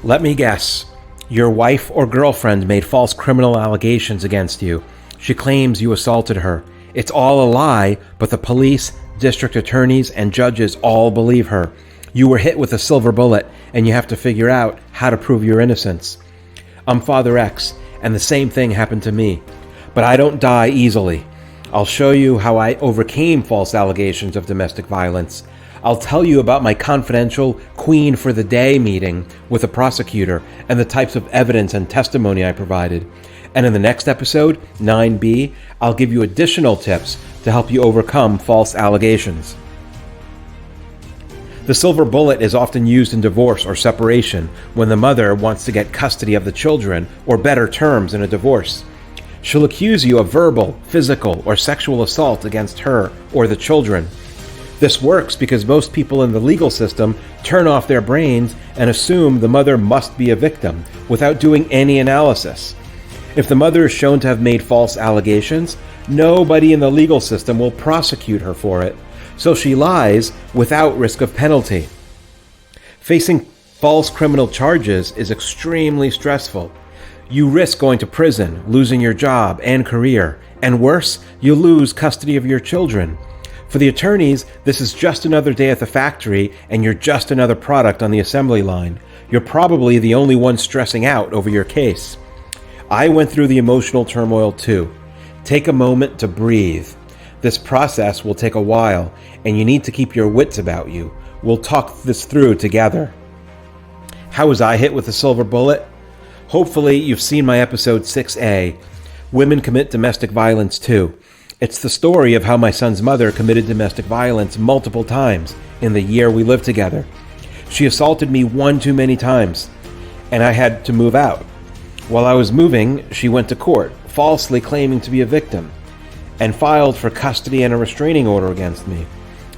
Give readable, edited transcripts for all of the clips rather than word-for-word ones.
Let me guess. Your wife or girlfriend made false criminal allegations against you. She claims you assaulted her. It's all a lie, but the police, district attorneys, and judges all believe her. You were hit with a silver bullet, and you have to figure out how to prove your innocence. I'm Father X, and the same thing happened to me. But I don't die easily. I'll show you how I overcame false allegations of domestic violence. I'll tell you about my confidential Queen for the Day meeting with a prosecutor and the types of evidence and testimony I provided. And in the next episode, 9B, I'll give you additional tips to help you overcome false allegations. The silver bullet is often used in divorce or separation when the mother wants to get custody of the children or better terms in a divorce. She'll accuse you of verbal, physical, or sexual assault against her or the children. This works because most people in the legal system turn off their brains and assume the mother must be a victim without doing any analysis. If the mother is shown to have made false allegations, nobody in the legal system will prosecute her for it, so she lies without risk of penalty. Facing false criminal charges is extremely stressful. You risk going to prison, losing your job and career, and worse, you lose custody of your children. For the attorneys, this is just another day at the factory, and you're just another product on the assembly line. You're probably the only one stressing out over your case. I went through the emotional turmoil too. Take a moment to breathe. This process will take a while, and you need to keep your wits about you. We'll talk this through together. How was I hit with a silver bullet? Hopefully, you've seen my episode 6A, Women Commit Domestic Violence Too. It's the story of how my son's mother committed domestic violence multiple times in the year we lived together. She assaulted me one too many times, and I had to move out. While I was moving, she went to court, falsely claiming to be a victim, and filed for custody and a restraining order against me.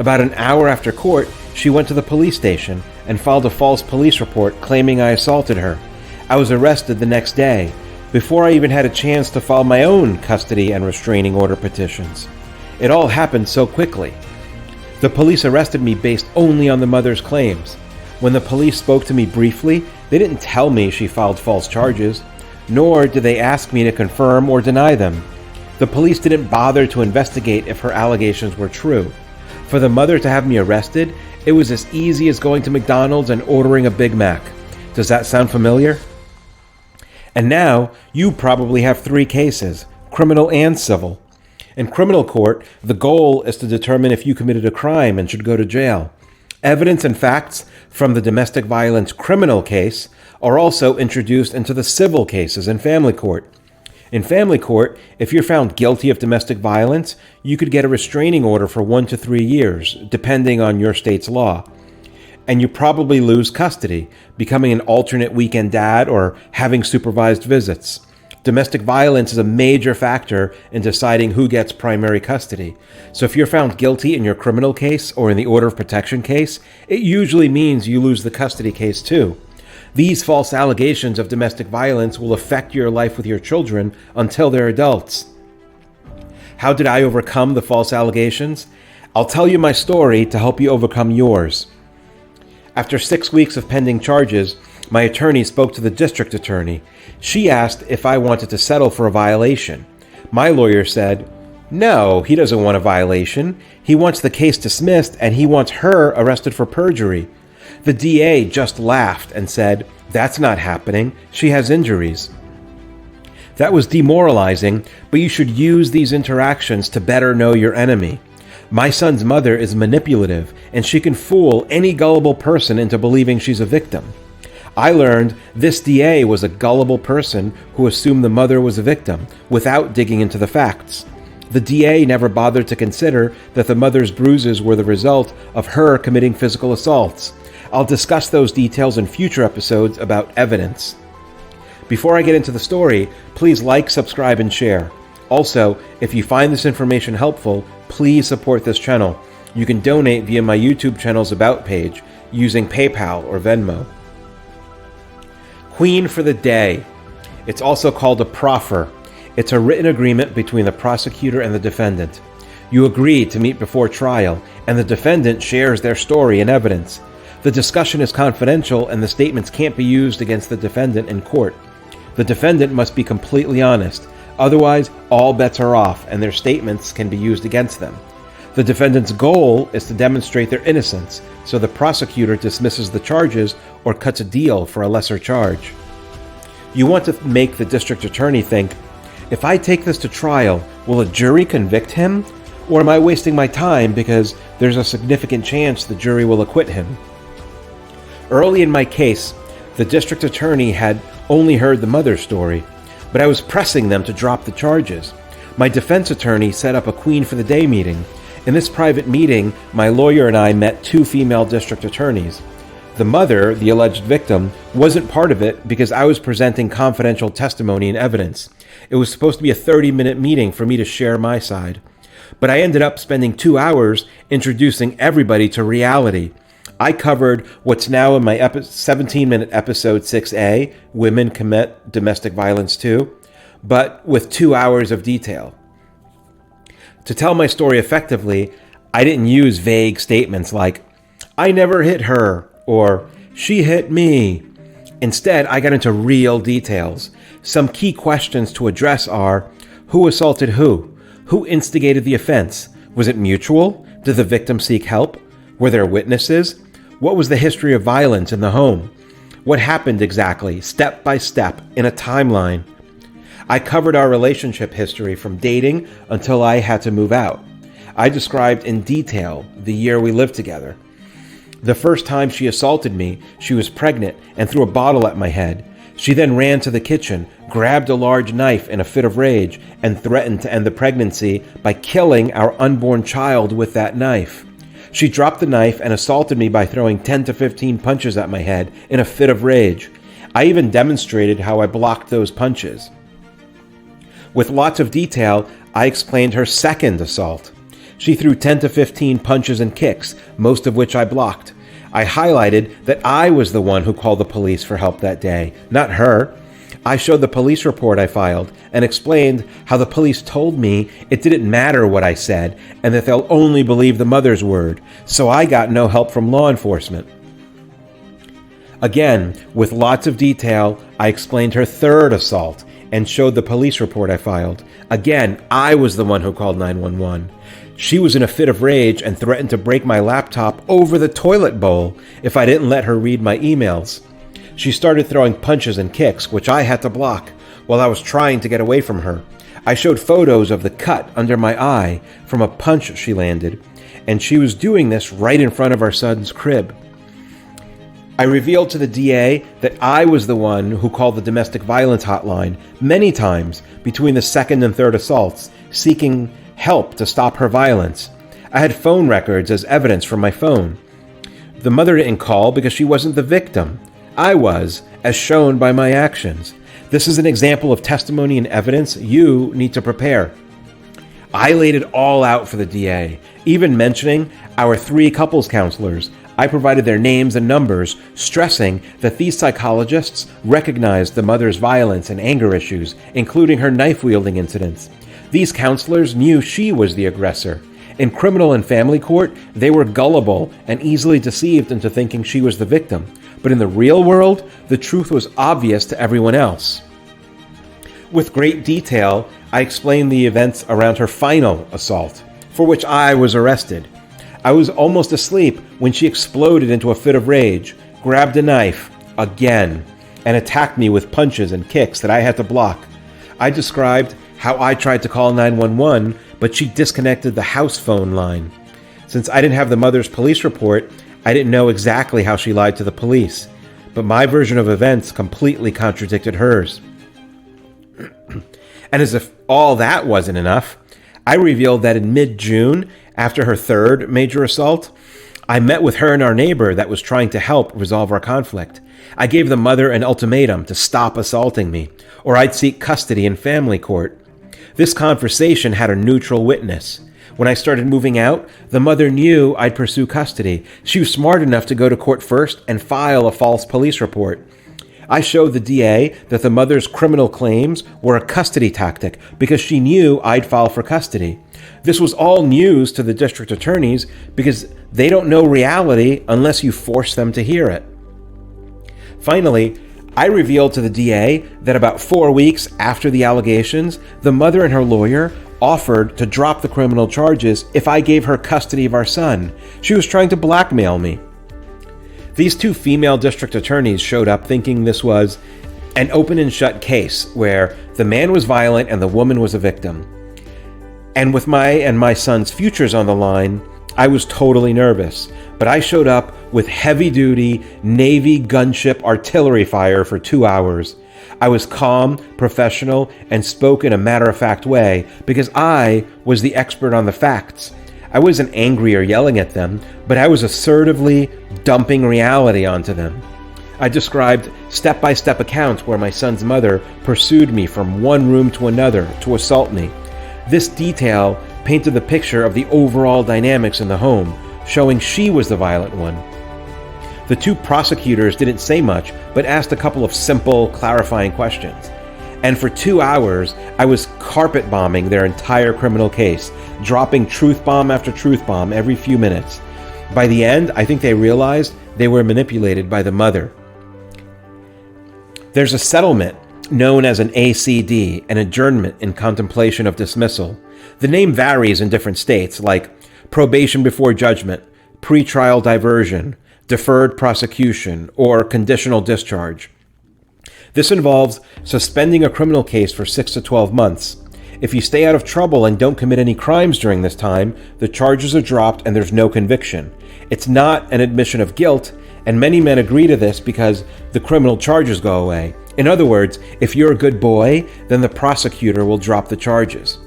About an hour after court, she went to the police station and filed a false police report claiming I assaulted her. I was arrested the next day, before I even had a chance to file my own custody and restraining order petitions. It all happened so quickly. The police arrested me based only on the mother's claims. When the police spoke to me briefly, they didn't tell me she filed false charges, nor did they ask me to confirm or deny them. The police didn't bother to investigate if her allegations were true. For the mother to have me arrested, it was as easy as going to McDonald's and ordering a Big Mac. Does that sound familiar? And now, you probably have 3 cases, criminal and civil. In criminal court, the goal is to determine if you committed a crime and should go to jail. Evidence and facts from the domestic violence criminal case are also introduced into the civil cases in family court. In family court, if you're found guilty of domestic violence, you could get a restraining order for 1 to 3 years, depending on your state's law. And you probably lose custody, becoming an alternate weekend dad or having supervised visits. Domestic violence is a major factor in deciding who gets primary custody. So if you're found guilty in your criminal case or in the order of protection case, it usually means you lose the custody case too. These false allegations of domestic violence will affect your life with your children until they're adults. How did I overcome the false allegations? I'll tell you my story to help you overcome yours. After 6 weeks of pending charges, my attorney spoke to the district attorney. She asked if I wanted to settle for a violation. My lawyer said, "No, he doesn't want a violation. He wants the case dismissed and he wants her arrested for perjury." The DA just laughed and said, "That's not happening. She has injuries." That was demoralizing, but you should use these interactions to better know your enemy. My son's mother is manipulative, and she can fool any gullible person into believing she's a victim. I learned this DA was a gullible person who assumed the mother was a victim without digging into the facts. The DA never bothered to consider that the mother's bruises were the result of her committing physical assaults. I'll discuss those details in future episodes about evidence. Before I get into the story, please like, subscribe, and share. Also, if you find this information helpful, please support this channel. You can donate via my YouTube channel's About page using PayPal or Venmo. Queen for the Day. It's also called a proffer. It's a written agreement between the prosecutor and the defendant. You agree to meet before trial, and the defendant shares their story and evidence. The discussion is confidential and the statements can't be used against the defendant in court. The defendant must be completely honest. Otherwise, all bets are off and their statements can be used against them. The defendant's goal is to demonstrate their innocence, so the prosecutor dismisses the charges or cuts a deal for a lesser charge. You want to make the district attorney think, if I take this to trial, will a jury convict him? Or am I wasting my time because there's a significant chance the jury will acquit him? Early in my case, the district attorney had only heard the mother's story, but I was pressing them to drop the charges. My defense attorney set up a Queen for the Day meeting. In this private meeting, my lawyer and I met two female district attorneys. The mother, the alleged victim, wasn't part of it because I was presenting confidential testimony and evidence. It was supposed to be a 30-minute meeting for me to share my side. But I ended up spending 2 hours introducing everybody to reality. I covered what's now in my 17-minute episode 6A, Women Commit Domestic Violence Too, but with 2 hours of detail. To tell my story effectively, I didn't use vague statements like, I never hit her, or she hit me. Instead, I got into real details. Some key questions to address are, who assaulted who? Who instigated the offense? Was it mutual? Did the victim seek help? Were there witnesses? What was the history of violence in the home? What happened exactly, step by step, in a timeline? I covered our relationship history from dating until I had to move out. I described in detail the year we lived together. The first time she assaulted me, she was pregnant and threw a bottle at my head. She then ran to the kitchen, grabbed a large knife in a fit of rage, and threatened to end the pregnancy by killing our unborn child with that knife. She dropped the knife and assaulted me by throwing 10 to 15 punches at my head in a fit of rage. I even demonstrated how I blocked those punches. With lots of detail, I explained her second assault. She threw 10 to 15 punches and kicks, most of which I blocked. I highlighted that I was the one who called the police for help that day, not her. I showed the police report I filed and explained how the police told me it didn't matter what I said and that they'll only believe the mother's word, so I got no help from law enforcement. Again, with lots of detail, I explained her third assault and showed the police report I filed. Again, I was the one who called 911. She was in a fit of rage and threatened to break my laptop over the toilet bowl if I didn't let her read my emails. She started throwing punches and kicks, which I had to block, while I was trying to get away from her. I showed photos of the cut under my eye from a punch she landed, and she was doing this right in front of our son's crib. I revealed to the DA that I was the one who called the domestic violence hotline many times between the second and third assaults, seeking help to stop her violence. I had phone records as evidence from my phone. The mother didn't call because she wasn't the victim. I was, as shown by my actions. This is an example of testimony and evidence you need to prepare. I laid it all out for the DA, even mentioning our 3 couples counselors. I provided their names and numbers, stressing that these psychologists recognized the mother's violence and anger issues, including her knife-wielding incidents. These counselors knew she was the aggressor. In criminal and family court, they were gullible and easily deceived into thinking she was the victim. But in the real world, the truth was obvious to everyone else. With great detail, I explained the events around her final assault, for which I was arrested. I was almost asleep when she exploded into a fit of rage, grabbed a knife, again, and attacked me with punches and kicks that I had to block. I described how I tried to call 911, but she disconnected the house phone line. Since I didn't have the mother's police report, I didn't know exactly how she lied to the police, but my version of events completely contradicted hers. And as if all that wasn't enough, I revealed that in mid-June, after her third major assault, I met with her and our neighbor that was trying to help resolve our conflict. I gave the mother an ultimatum to stop assaulting me, or I'd seek custody in family court. This conversation had a neutral witness. When I started moving out, the mother knew I'd pursue custody. She was smart enough to go to court first and file a false police report. I showed the DA that the mother's criminal claims were a custody tactic because she knew I'd file for custody. This was all news to the district attorneys because they don't know reality unless you force them to hear it. Finally, I revealed to the DA that about 4 weeks after the allegations, the mother and her lawyer offered to drop the criminal charges if I gave her custody of our son. She was trying to blackmail me. These 2 female district attorneys showed up thinking this was an open and shut case where the man was violent and the woman was a victim. And with my and my son's futures on the line, I was totally nervous. But I showed up with heavy-duty Navy gunship artillery fire for 2 hours. I was calm, professional, and spoke in a matter-of-fact way because I was the expert on the facts. I wasn't angry or yelling at them, but I was assertively dumping reality onto them. I described step-by-step accounts where my son's mother pursued me from one room to another to assault me. This detail painted the picture of the overall dynamics in the home, showing she was the violent one. The 2 prosecutors didn't say much, but asked a couple of simple, clarifying questions. And for 2 hours, I was carpet bombing their entire criminal case, dropping truth bomb after truth bomb every few minutes. By the end, I think they realized they were manipulated by the mother. There's a settlement known as an ACD, an adjournment in contemplation of dismissal. The name varies in different states, like probation before judgment, pretrial diversion, deferred prosecution, or conditional discharge. This involves suspending a criminal case for 6 to 12 months. If you stay out of trouble and don't commit any crimes during this time, the charges are dropped and there's no conviction. It's not an admission of guilt, and many men agree to this because the criminal charges go away. In other words, if you're a good boy, then the prosecutor will drop the charges.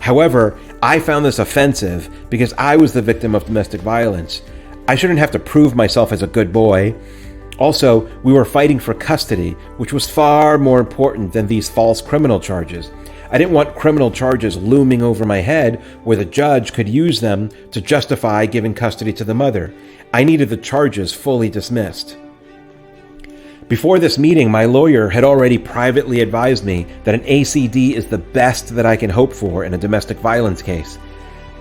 However, I found this offensive because I was the victim of domestic violence. I shouldn't have to prove myself as a good boy. Also, we were fighting for custody, which was far more important than these false criminal charges. I didn't want criminal charges looming over my head where the judge could use them to justify giving custody to the mother. I needed the charges fully dismissed. Before this meeting, my lawyer had already privately advised me that an ACD is the best that I can hope for in a domestic violence case.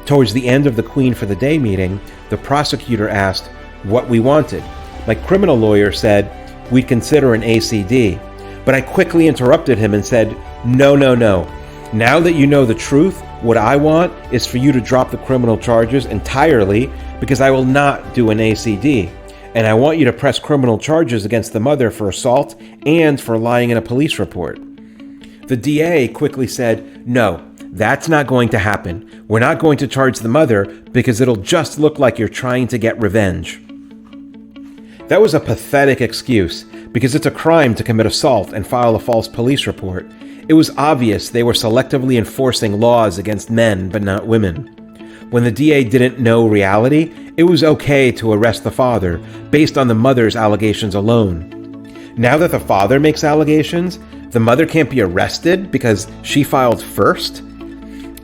Towards the end of the Queen for the Day meeting, the prosecutor asked what we wanted. My criminal lawyer said we'd consider an ACD, but I quickly interrupted him and said, No. Now that you know the truth, what I want is for you to drop the criminal charges entirely because I will not do an ACD. And I want you to press criminal charges against the mother for assault and for lying in a police report. The DA quickly said, No, that's not going to happen. We're not going to charge the mother because it'll just look like you're trying to get revenge. That was a pathetic excuse because it's a crime to commit assault and file a false police report. It was obvious they were selectively enforcing laws against men but not women. When the DA didn't know reality, it was okay to arrest the father based on the mother's allegations alone. Now that the father makes allegations, the mother can't be arrested because she filed first?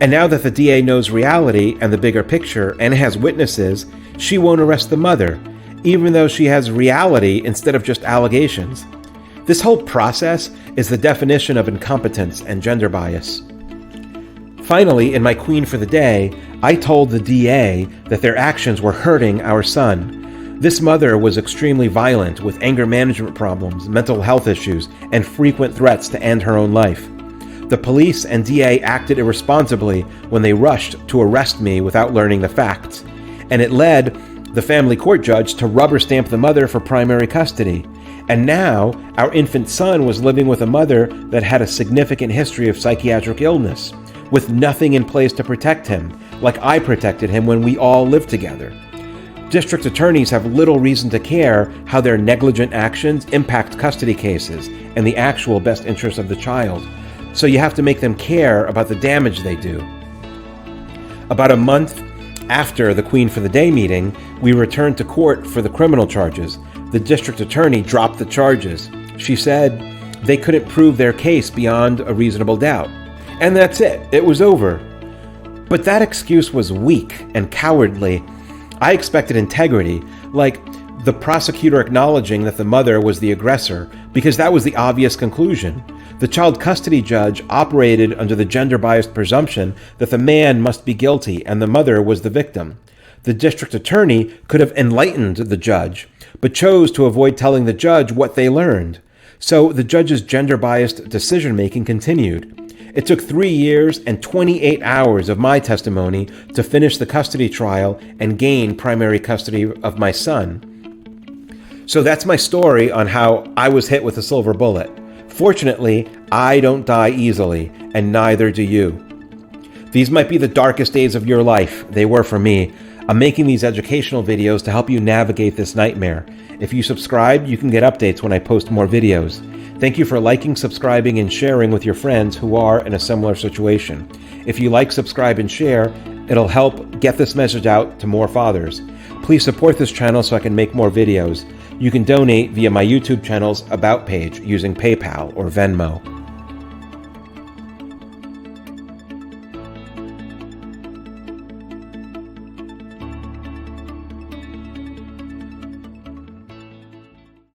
And now that the DA knows reality and the bigger picture and has witnesses, she won't arrest the mother, even though she has reality instead of just allegations. This whole process is the definition of incompetence and gender bias. Finally, in my Queen for the Day, I told the DA that their actions were hurting our son. This mother was extremely violent with anger management problems, mental health issues, and frequent threats to end her own life. The police and DA acted irresponsibly when they rushed to arrest me without learning the facts, and it led the family court judge to rubber stamp the mother for primary custody. And now, our infant son was living with a mother that had a significant history of psychiatric illness, with nothing in place to protect him, like I protected him when we all lived together. District attorneys have little reason to care how their negligent actions impact custody cases and the actual best interest of the child, so you have to make them care about the damage they do. About a month after the Queen for the Day meeting, we returned to court for the criminal charges. The district attorney dropped the charges. She said they couldn't prove their case beyond a reasonable doubt. And that's it. It was over. But that excuse was weak and cowardly. I expected integrity, like the prosecutor acknowledging that the mother was the aggressor, because that was the obvious conclusion. The child custody judge operated under the gender-biased presumption that the man must be guilty and the mother was the victim. The district attorney could have enlightened the judge, but chose to avoid telling the judge what they learned. So the judge's gender-biased decision-making continued. It took 3 years and 28 hours of my testimony to finish the custody trial and gain primary custody of my son. So that's my story on how I was hit with a silver bullet. Fortunately, I don't die easily, and neither do you. These might be the darkest days of your life. They were for me. I'm making these educational videos to help you navigate this nightmare. If you subscribe, you can get updates when I post more videos. Thank you for liking, subscribing, and sharing with your friends who are in a similar situation. If you like, subscribe, and share, it'll help get this message out to more fathers. Please support this channel so I can make more videos. You can donate via my YouTube channel's About page using PayPal or Venmo.